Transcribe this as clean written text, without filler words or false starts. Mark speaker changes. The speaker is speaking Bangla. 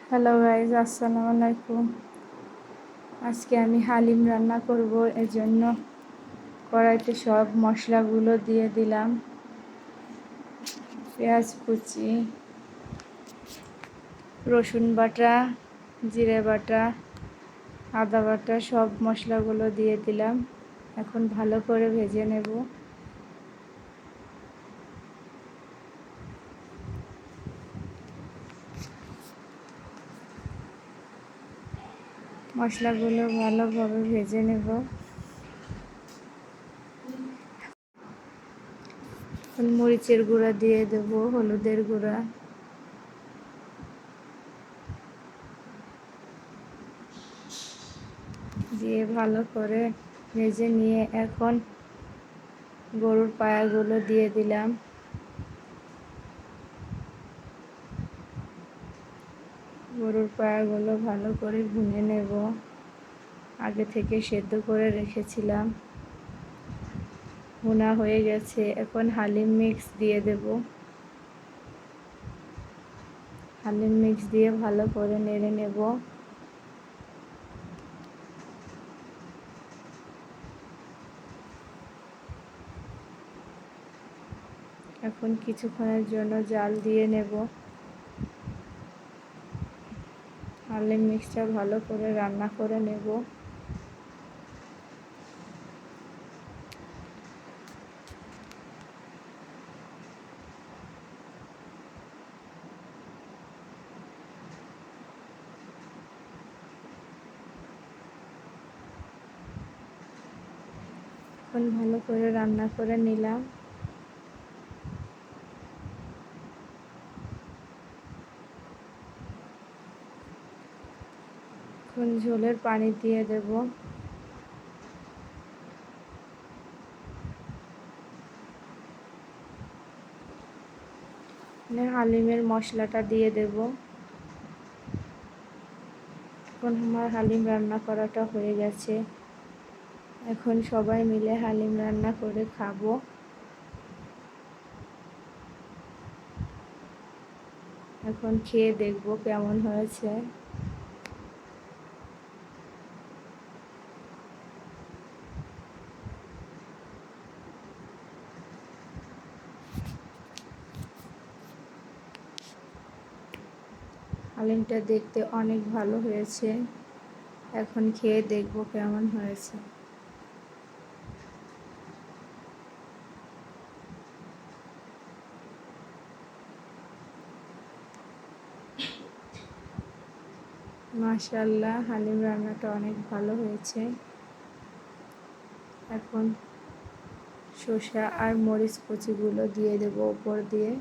Speaker 1: হ্যালো গাইজ, আসসালামু আলাইকুম। আজকে আমি হালিম রান্না করব। এজন্য কড়াইতে সব মশলাগুলো দিয়ে দিলাম। পেঁয়াজ কুচি, রসুন বাটা, জিরে বাটা, আদা বাটা, সব মশলাগুলো দিয়ে দিলাম। এখন ভালো করে ভেজে নেব। মশলাগুলো ভালোভাবে ভেজে নেব। মরিচের গুঁড়া দিয়ে দেব, হলুদের গুঁড়া, দিয়ে ভালো করে ভেজে নিয়ে এখন গরুর পায়াগুলো দিয়ে দিলাম। গরুর পায়াগুলো ভালো করে ভুনে নেব। আগে থেকে সেদ্ধ করে রেখেছিলাম, ভুনা হয়ে গেছে। এখন হালিম মিক্স দিয়ে দেব। হালিম মিক্স দিয়ে ভালো করে নেড়ে নেব। এখন কিছুক্ষণের জন্য জাল দিয়ে নেব। হালিম মিক্সটা ভালো করে রান্না করে নেব। এখন ভালো করে রান্না করে নিলাম। এখন ঝোলের পানি দিয়ে দেব। হালিমের মশলাটা দিয়ে দেব। এখন আমার হালিম রান্না করাটা হয়ে গেছে। এখন সবাই মিলে হালিম রান্না করে খাবো। এখন খেয়ে দেখব কেমন হয়েছে। হালিমটা দেখতে অনেক ভালো হয়েছে। এখন খেয়ে দেখব কেমন হয়েছে। মাশাআল্লাহ, হালিম রান্নাটা অনেক ভালো হয়েছে। এখন শসা আর মরিচ কুচিগুলো দিয়ে দেবো উপর দিয়ে।